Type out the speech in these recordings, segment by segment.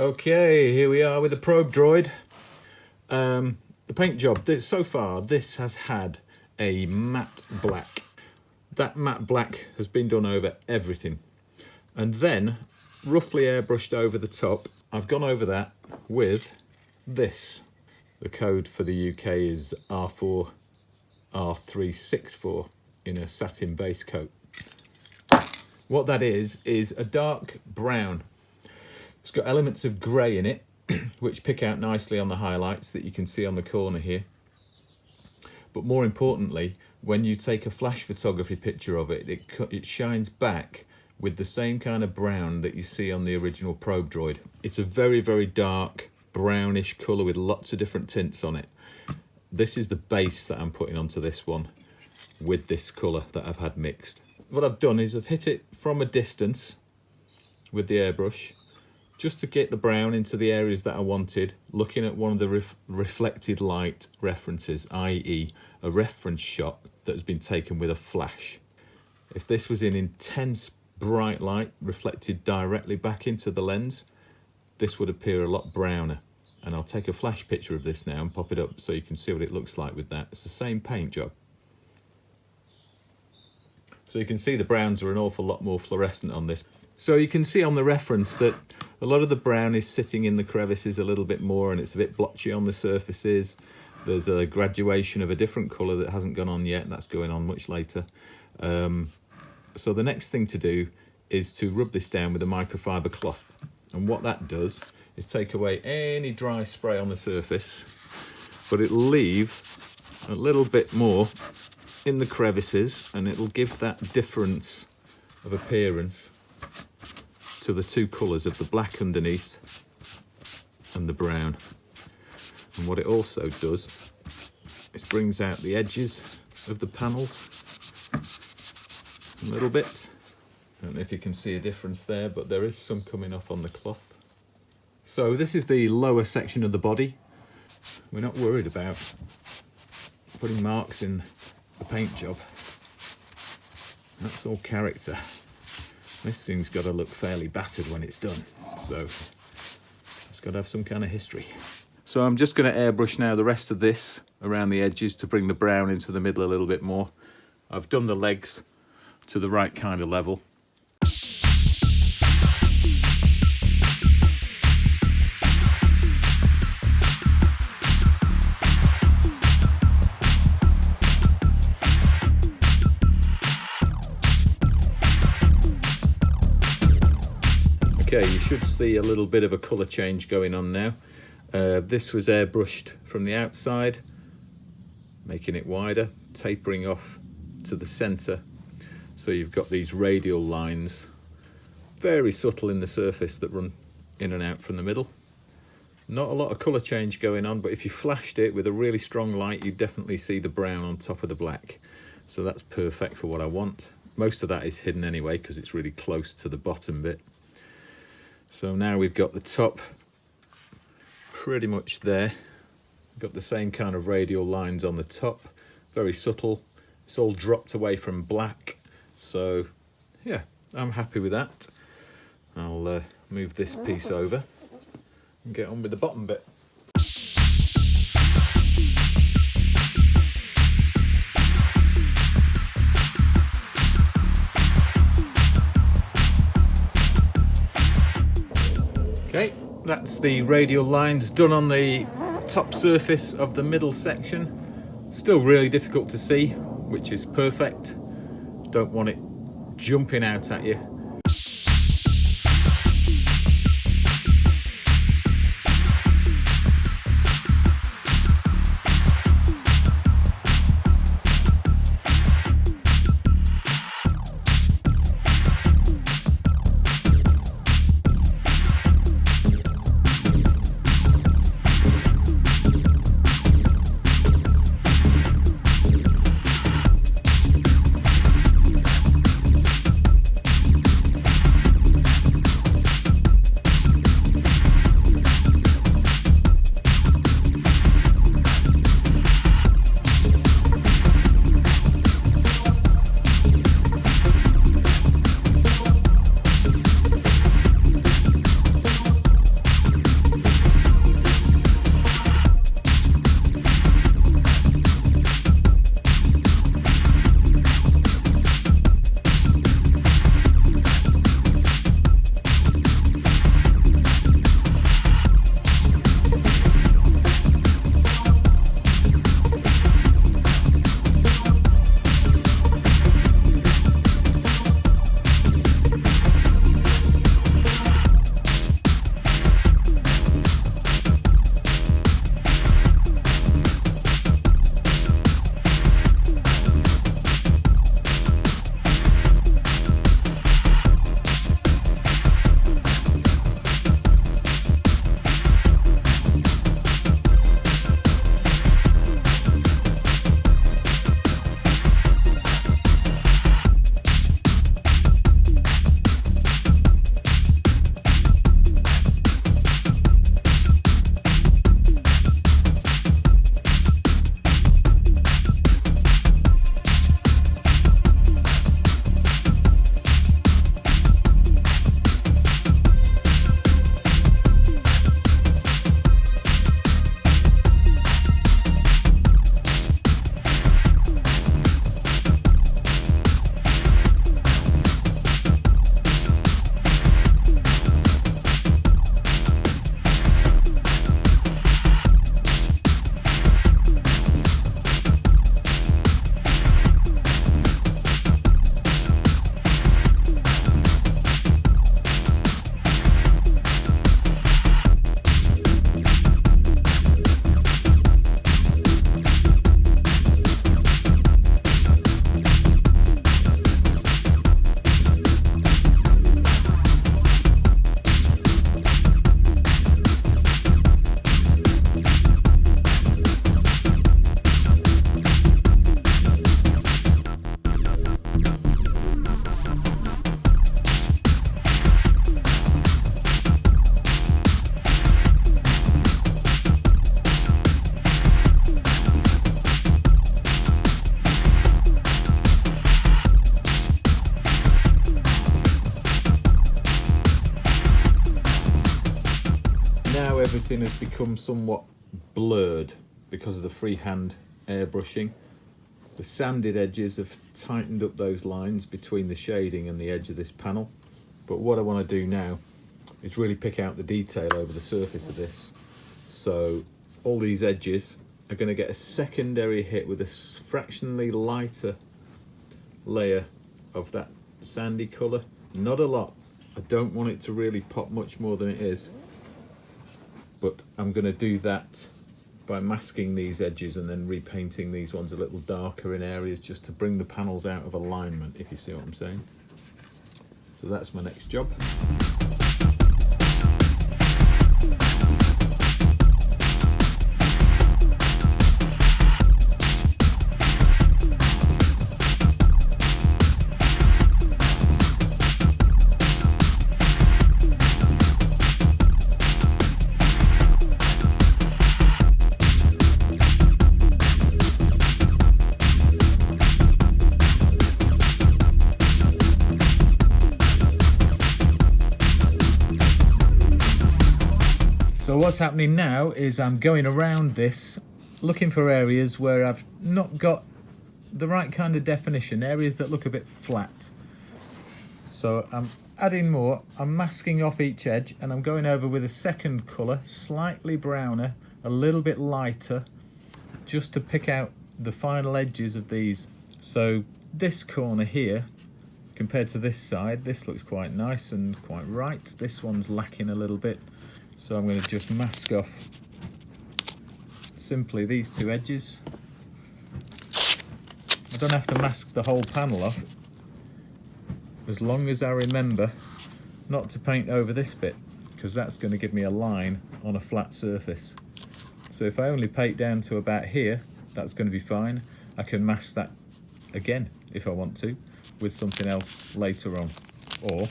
Okay, here we are with the probe droid. The paint job, so far this has had a matte black. That matte black has been done over everything. And then, roughly airbrushed over the top, I've gone over that with this. The code for the UK is R4R364 in a satin base coat. What that is a dark brown. It's got elements of grey in it, which pick out nicely on the highlights that you can see on the corner here. But more importantly, when you take a flash photography picture of it, it shines back with the same kind of brown that you see on the original probe droid. It's a very, very dark brownish colour with lots of different tints on it. This is the base that I'm putting onto this one with this colour that I've had mixed. What I've done is I've hit it from a distance with the airbrush, just to get the brown into the areas that I wanted, looking at one of the reflected light references, i.e. a reference shot that has been taken with a flash. If this was in intense bright light reflected directly back into the lens, this would appear a lot browner. And I'll take a flash picture of this now and pop it up so you can see what it looks like with that. It's the same paint job. So you can see the browns are an awful lot more fluorescent on this. So you can see on the reference that a lot of the brown is sitting in the crevices a little bit more, and it's a bit blotchy on the surfaces. There's a graduation of a different colour that hasn't gone on yet, and that's going on much later. So the next thing to do is to rub this down with a microfiber cloth. And what that does is take away any dry spray on the surface, but it'll leave a little bit more in the crevices, and it'll give that difference of appearance to the two colours of the black underneath and the brown. And what it also does is brings out the edges of the panels a little bit. I don't know if you can see a difference there, but there is some coming off on the cloth. So this is the lower section of the body. We're not worried about putting marks in the paint job. That's all character. This thing's got to look fairly battered when it's done, so it's got to have some kind of history. So I'm just going to airbrush now the rest of this around the edges to bring the brown into the middle a little bit more. I've done the legs to the right kind of level. Okay, you should see a little bit of a colour change going on now. This was airbrushed from the outside, making it wider, tapering off to the centre. So you've got these radial lines, very subtle in the surface, that run in and out from the middle. Not a lot of colour change going on, but if you flashed it with a really strong light, you'd definitely see the brown on top of the black. So that's perfect for what I want. Most of that is hidden anyway because it's really close to the bottom bit. So now we've got the top pretty much there. Got the same kind of radial lines on the top, very subtle. It's all dropped away from black. So yeah, I'm happy with that. I'll move this piece over and get on with the bottom bit. Okay, that's the radial lines done on the top surface of the middle section. Still really difficult to see, which is perfect. Don't want it jumping out at you. everything has become somewhat blurred because of the freehand airbrushing. The sanded edges have tightened up those lines between the shading and the edge of this panel. But what I want to do now is really pick out the detail over the surface of this. So all these edges are going to get a secondary hit with a fractionally lighter layer of that sandy colour. Not a lot. I don't want it to really pop much more than it is. But I'm going to do that by masking these edges and then repainting these ones a little darker in areas just to bring the panels out of alignment, if you see what I'm saying. So that's my next job. So what's happening now is I'm going around this, looking for areas where I've not got the right kind of definition, areas that look a bit flat. So I'm adding more, I'm masking off each edge, and I'm going over with a second colour, slightly browner, a little bit lighter, just to pick out the final edges of these. So this corner here, compared to this side, this looks quite nice and quite right. This one's lacking a little bit. So I'm going to just mask off simply these two edges. I don't have to mask the whole panel off, as long as I remember not to paint over this bit, because that's going to give me a line on a flat surface. So if I only paint down to about here, that's going to be fine. I can mask that again if I want to with something else later on, or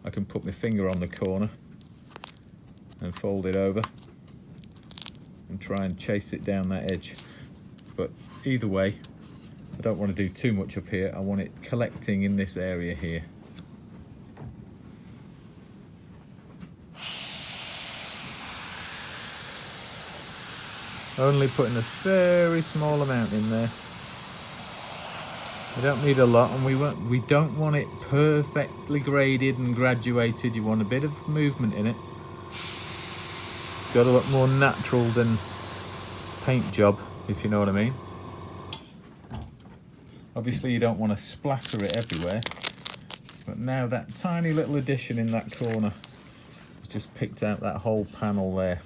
I can put my finger on the corner and fold it over and try and chase it down that edge. But either way, I don't want to do too much up here. I want it collecting in this area here. Only putting a very small amount in there. We don't need a lot, and we don't want it perfectly graded and graduated. You want a bit of movement in it. It's got to look more natural than paint job, if you know what I mean. Obviously you don't want to splatter it everywhere, but now that tiny little addition in that corner has just picked out that whole panel there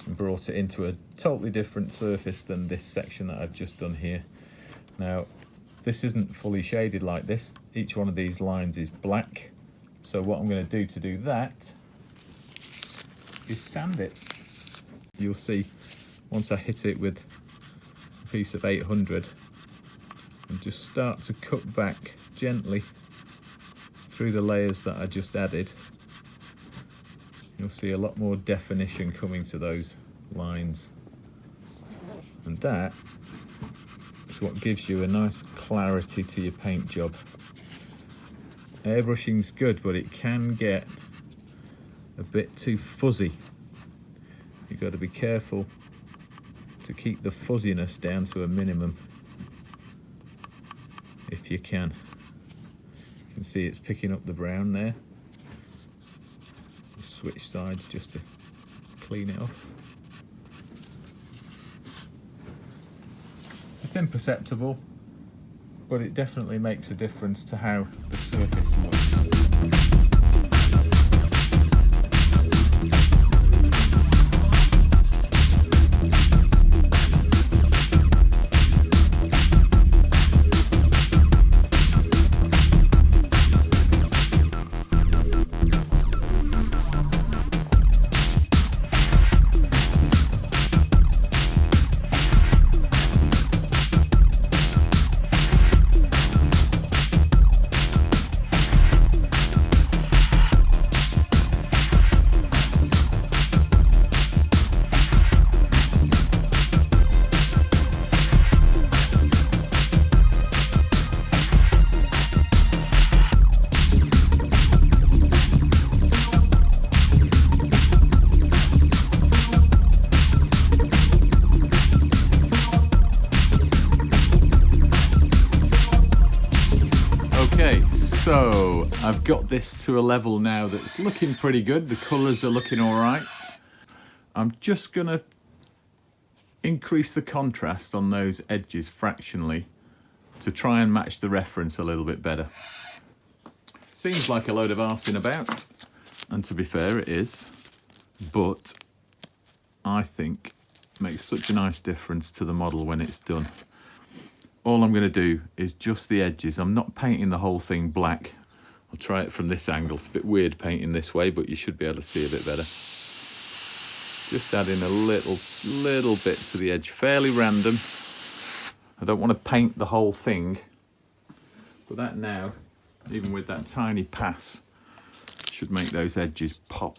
and brought it into a totally different surface than this section that I've just done here. Now this isn't fully shaded like this. Each one of these lines is black, so what I'm going to do that is sand it. You'll see once I hit it with a piece of 800 and just start to cut back gently through the layers that I just added, you'll see a lot more definition coming to those lines, and that is what gives you a nice clarity to your paint job. Airbrushing's good, but it can get a bit too fuzzy. You've got to be careful to keep the fuzziness down to a minimum if you can. You can see it's picking up the brown there. Switch sides just to clean it off. It's imperceptible, but it definitely makes a difference to how the surface looks. got this to a level now that's looking pretty good. The colours are looking all right. I'm just going to increase the contrast on those edges fractionally to try and match the reference a little bit better. Seems like a load of arsing about, and to be fair it is, but I think it makes such a nice difference to the model when it's done. All I'm going to do is just the edges. I'm not painting the whole thing black. I'll try it from this angle. It's a bit weird painting this way, but you should be able to see a bit better. Just adding a little bit to the edge, fairly random. I don't want to paint the whole thing, but that now, even with that tiny pass, should make those edges pop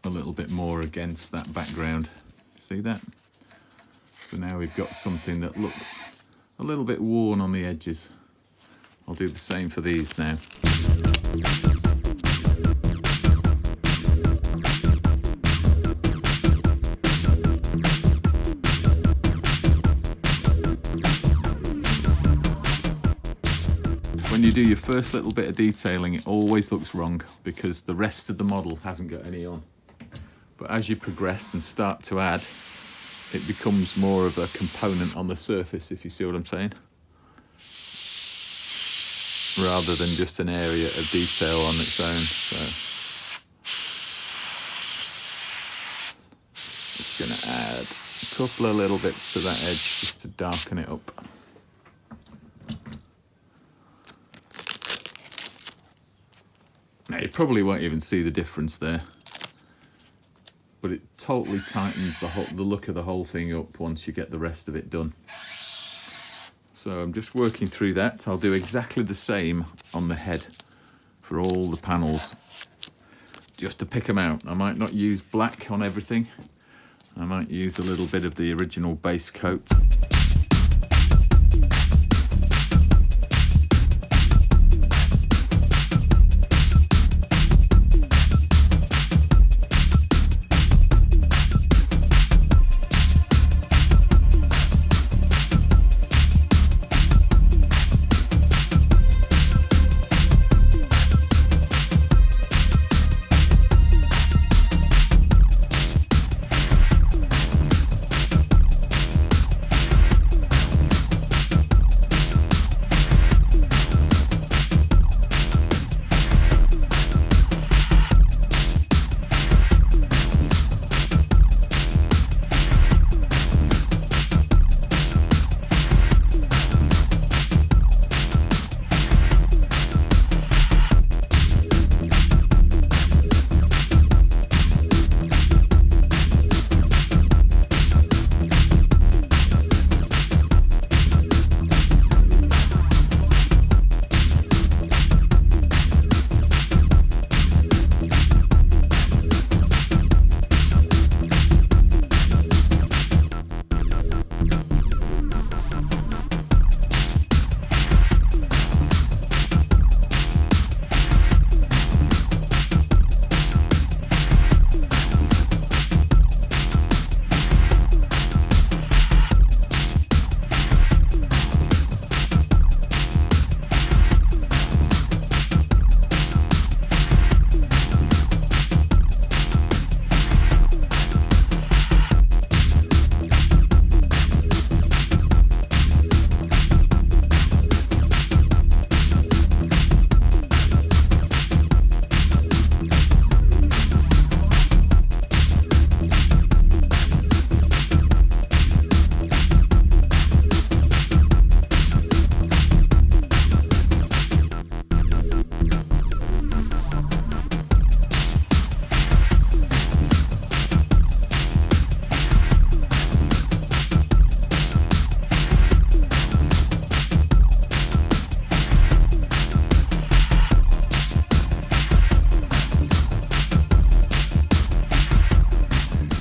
a little bit more against that background. See that? So now we've got something that looks a little bit worn on the edges. I'll do the same for these now. When you do your first little bit of detailing, it always looks wrong because the rest of the model hasn't got any on. But as you progress and start to add, it becomes more of a component on the surface, if you see what I'm saying. Rather than just an area of detail on its own. So just going to add a couple of little bits to that edge just to darken it up. Now you probably won't even see the difference there, but it totally tightens the look of the whole thing up once you get the rest of it done. So I'm just working through that. I'll do exactly the same on the head for all the panels, just to pick them out. I might not use black on everything. I might use a little bit of the original base coat.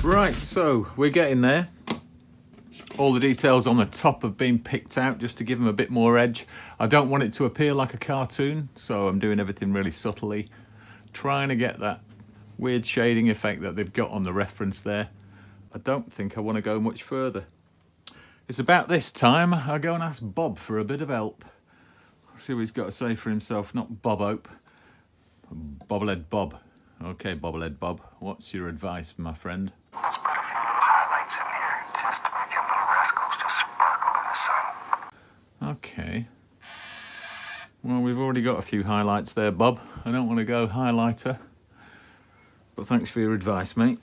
Right, so we're getting there. All the details on the top have been picked out just to give them a bit more edge. I don't want it to appear like a cartoon, so I'm doing everything really subtly, trying to get that weird shading effect that they've got on the reference there. I don't think I want to go much further. It's about this time I go and ask Bob for a bit of help. See what he's got to say for himself, not Bob Hope. Bobblehead Bob. Okay, Bobblehead Bob, what's your advice, my friend? Let's put a few little highlights in here just to make your little rascals just sparkle in the sun. Okay. Well, we've already got a few highlights there, Bob. I don't want to go highlighter, but thanks for your advice, mate.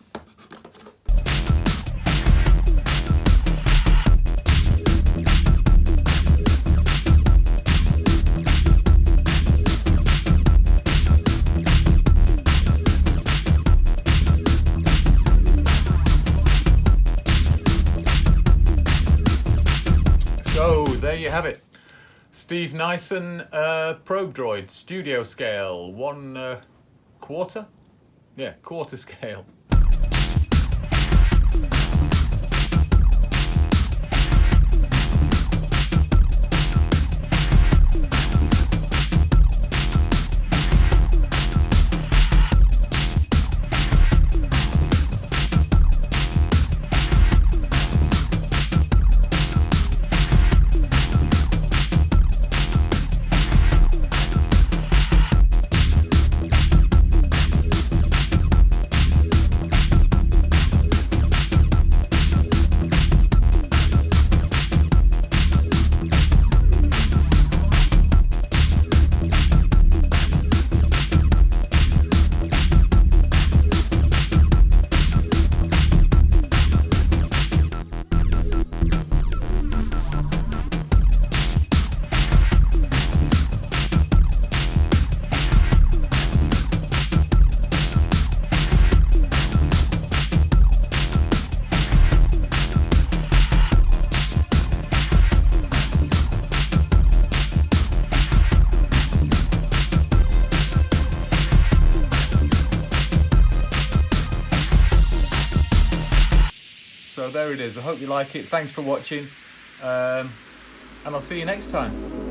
So there you have it. Steve Nyson Probe Droid studio scale, 1/4? Yeah, quarter scale. So there it is. I hope you like it. Thanks for watching, and I'll see you next time.